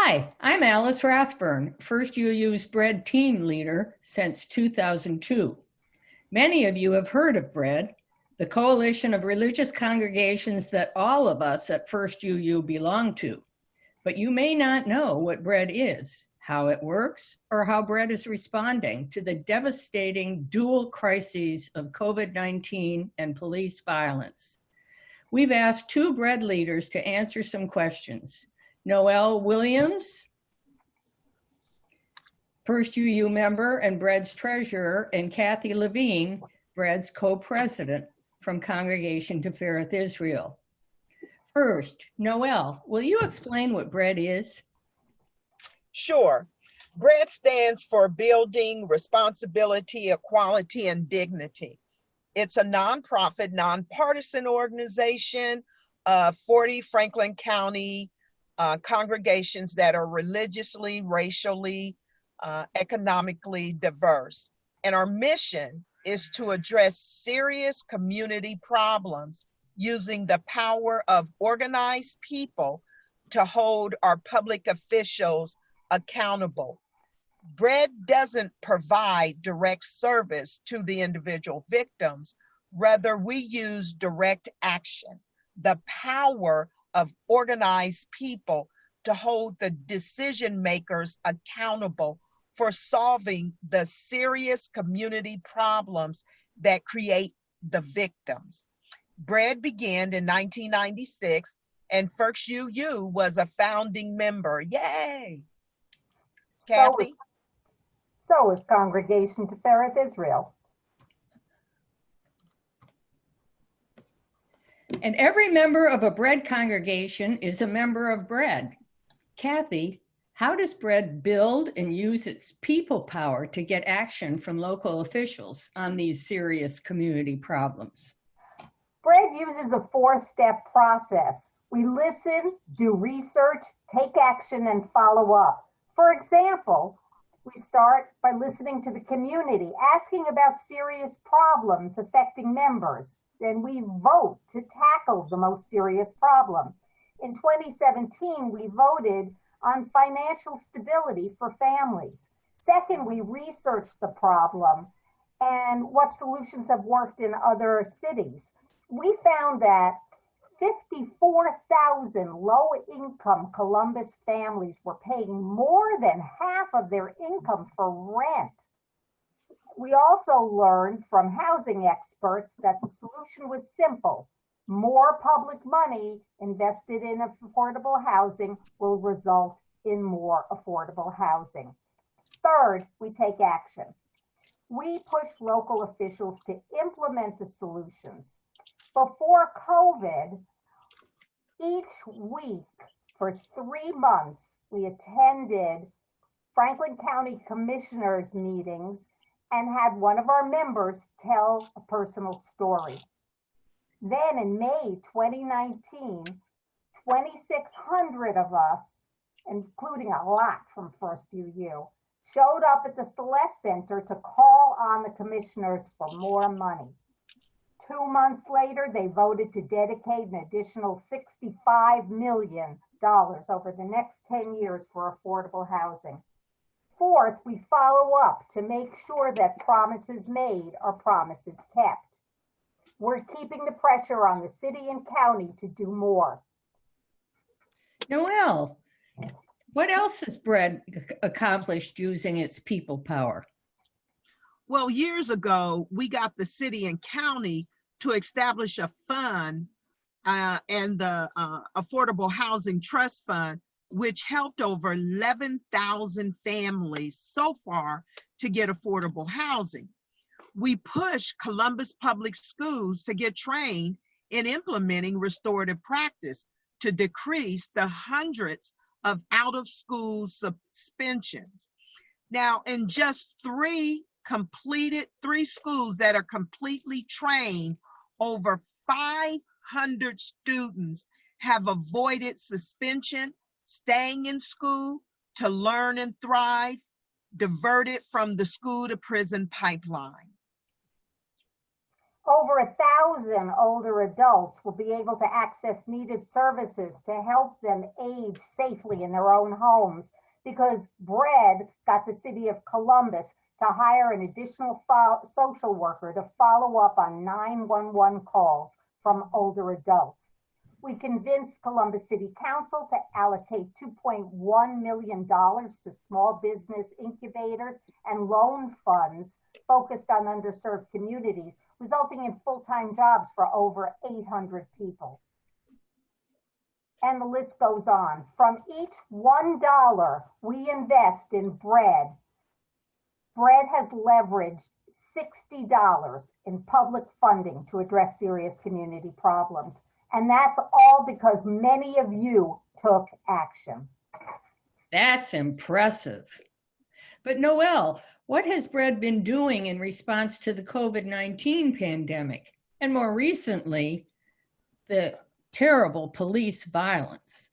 Hi, I'm Alice Rathburn, First UU's B.R.E.A.D team leader since 2002. Many of you have heard of B.R.E.A.D, the coalition of religious congregations that all of us at First UU belong to. But you may not know what B.R.E.A.D is, how it works, or how B.R.E.A.D is responding to the devastating dual crises of COVID-19 and police violence. We've asked two B.R.E.A.D leaders to answer some questions. Noel Williams, First UU member and B.R.E.A.D's treasurer, and Kathy Levine, B.R.E.A.D's co-president from Congregation Tifereth Israel. First, Noel, will you explain what B.R.E.A.D is? Sure. B.R.E.A.D stands for Building Responsibility, Equality, and Dignity. It's a nonprofit, nonpartisan organization of 40 Franklin County congregations that are religiously, racially, economically diverse. And our mission is to address serious community problems using the power of organized people to hold our public officials accountable. B.R.E.A.D doesn't provide direct service to the individual victims. Rather, we use direct action, the power of organized people to hold the decision makers accountable for solving the serious community problems that create the victims. B.R.E.A.D began in 1996, and First UU was a founding member. Yay! Kathy? So is Congregation Tifereth Israel. And every member of a B.R.E.A.D congregation is a member of B.R.E.A.D. Kathy, how does B.R.E.A.D build and use its people power to get action from local officials on these serious community problems? B.R.E.A.D uses a four-step process. We listen, do research, take action, and follow up. For example, we start by listening to the community, asking about serious problems affecting members. Then we vote to tackle the most serious problem. In 2017, we voted on financial stability for families. Second, we researched the problem and what solutions have worked in other cities. We found that 54,000 low-income Columbus families were paying more than half of their income for rent. We also learned from housing experts that the solution was simple. More public money invested in affordable housing will result in more affordable housing. Third, we take action. We push local officials to implement the solutions. Before COVID, each week for 3 months, we attended Franklin County Commissioners meetings and had one of our members tell a personal story. Then in May 2019, 2,600 of us, including a lot from First UU, showed up at the Celeste Center to call on the commissioners for more money. 2 months later, they voted to dedicate an additional $65 million over the next 10 years for affordable housing. Fourth, we follow up to make sure that promises made are promises kept. We're keeping the pressure on the city and county to do more. Noel, what else has B.R.E.A.D accomplished using its people power? Well, years ago, we got the city and county to establish a fund and the Affordable Housing Trust Fund, which helped over 11,000 families so far to get affordable housing. We pushed Columbus Public Schools to get trained in implementing restorative practice to decrease the hundreds of out-of-school suspensions. Now, in just three schools that are completely trained, over 500 students have avoided suspension, staying in school to learn and thrive, diverted from the school to prison pipeline. Over 1,000 older adults will be able to access needed services to help them age safely in their own homes because B.R.E.A.D got the city of Columbus to hire an additional social worker to follow up on 911 calls from older adults. We convinced Columbus City Council to allocate $2.1 million to small business incubators and loan funds focused on underserved communities, resulting in full-time jobs for over 800 people. And the list goes on. From each $1 we invest in B.R.E.A.D, B.R.E.A.D has leveraged $60 in public funding to address serious community problems. And that's all because many of you took action. That's impressive. But Noel, what has B.R.E.A.D been doing in response to the COVID-19 pandemic? And more recently, the terrible police violence.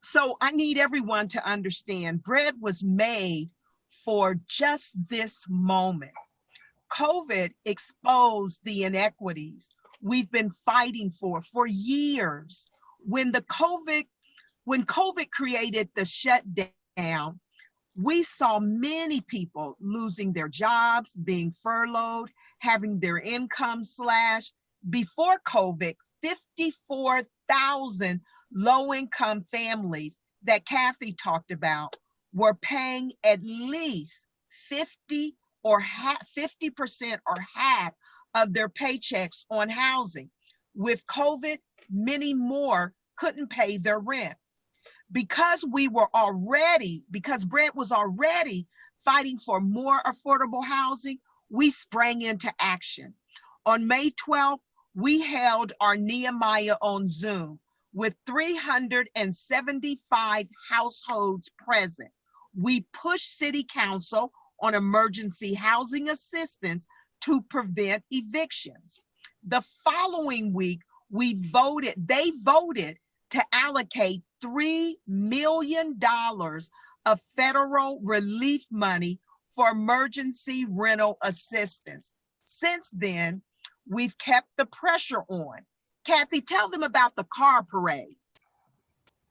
So I need everyone to understand B.R.E.A.D was made for just this moment. COVID exposed the inequities we've been fighting for years. When COVID created the shutdown, we saw many people losing their jobs, being furloughed, having their income slashed. Before COVID, 54,000 low-income families that Kathy talked about were paying at least 50% or half of their paychecks on housing. With COVID, many more couldn't pay their rent. Because B.R.E.A.D was already fighting for more affordable housing, we sprang into action. On May 12th, we held our Nehemiah on Zoom with 375 households present. We pushed City Council on emergency housing assistance to prevent evictions. The following week, they voted to allocate $3 million of federal relief money for emergency rental assistance. Since then, we've kept the pressure on. Kathy, tell them about the car parade.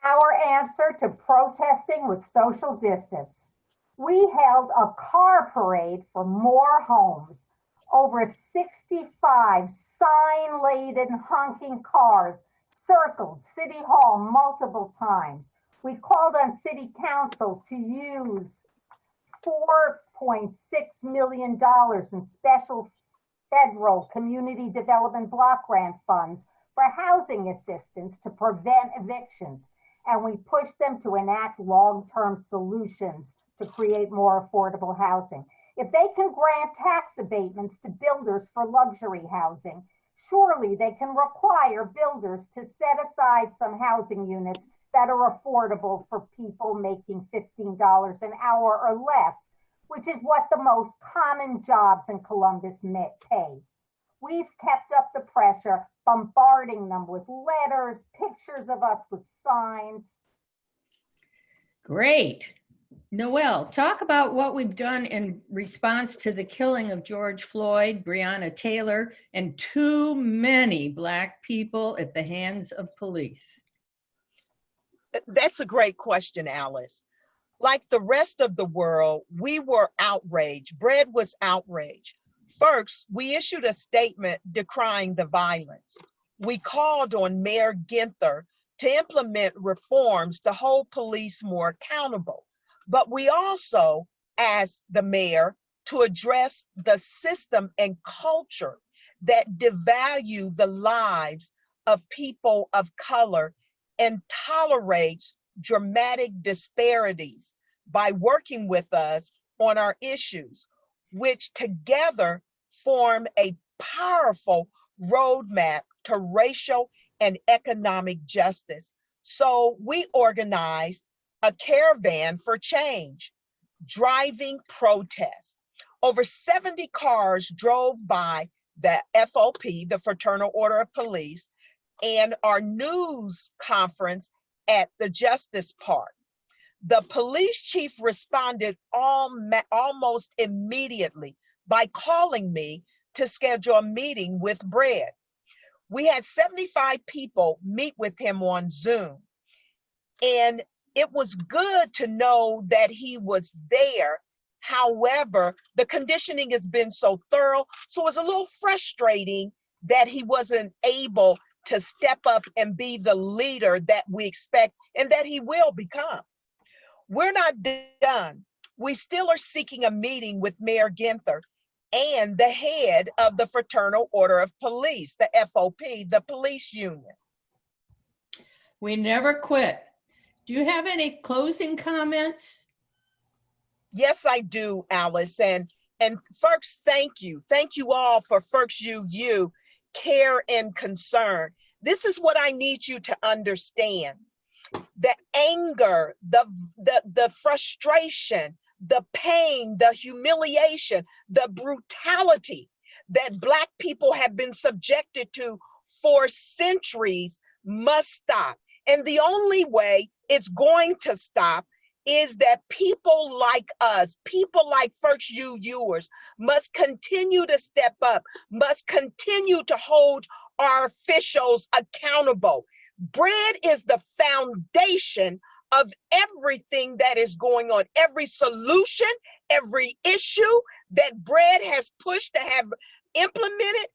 Our answer to protesting with social distance. We held a car parade for more homes. Over 65 sign-laden honking cars circled City Hall multiple times. We called on City Council to use $4.6 million in special federal community development block grant funds for housing assistance to prevent evictions. And we pushed them to enact long-term solutions to create more affordable housing. If they can grant tax abatements to builders for luxury housing, surely they can require builders to set aside some housing units that are affordable for people making $15 an hour or less, which is what the most common jobs in Columbus pay. We've kept up the pressure, bombarding them with letters, pictures of us with signs. Great. Noel, talk about what we've done in response to the killing of George Floyd, Breonna Taylor, and too many Black people at the hands of police. That's a great question, Alice. Like the rest of the world, we were outraged. B.R.E.A.D was outraged. First, we issued a statement decrying the violence. We called on Mayor Ginther to implement reforms to hold police more accountable. But we also asked the mayor to address the system and culture that devalue the lives of people of color and tolerates dramatic disparities by working with us on our issues, which together form a powerful roadmap to racial and economic justice. So we organized a caravan for change, driving protests. Over 70 cars drove by the FOP, the Fraternal Order of Police, and our news conference at the Justice Park. The police chief responded almost immediately by calling me to schedule a meeting with B.R.E.A.D. We had 75 people meet with him on Zoom. And it was good to know that he was there. However, the conditioning has been so thorough, so it's a little frustrating that he wasn't able to step up and be the leader that we expect and that he will become. We're not done. We still are seeking a meeting with Mayor Ginther and the head of the Fraternal Order of Police, the FOP, the police union. We never quit. Do you have any closing comments? Yes, I do, Alice. And first, thank you. Thank you all for first you care and concern. This is what I need you to understand. The anger, the frustration, the pain, the humiliation, the brutality that Black people have been subjected to for centuries must stop. And the only way it's going to stop is that people like us, people like First UUers, must continue to step up, must continue to hold our officials accountable. B.R.E.A.D is the foundation of everything that is going on. Every solution, every issue that B.R.E.A.D has pushed to have implemented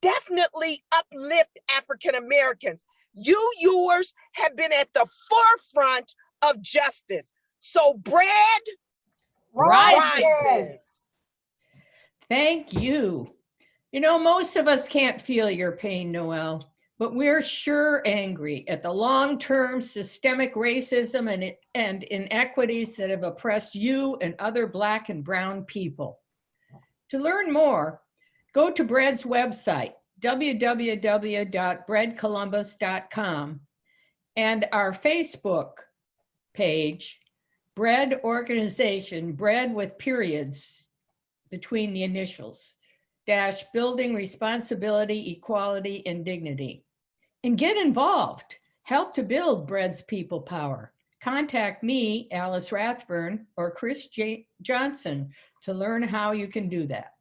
definitely uplift African Americans. UUers have been at the forefront of justice. So B.R.E.A.D rises. Thank you. You know, most of us can't feel your pain, Noel, but we're sure angry at the long-term systemic racism and inequities that have oppressed you and other Black and brown people. To learn more, go to B.R.E.A.D's website, www.breadcolumbus.com, and our Facebook page, B.R.E.A.D organization, B.R.E.A.D with periods between the initials, -- building responsibility, equality, and dignity. And get involved. Help to build B.R.E.A.D's people power. Contact me, Alice Rathburn, or Chris Johnson to learn how you can do that.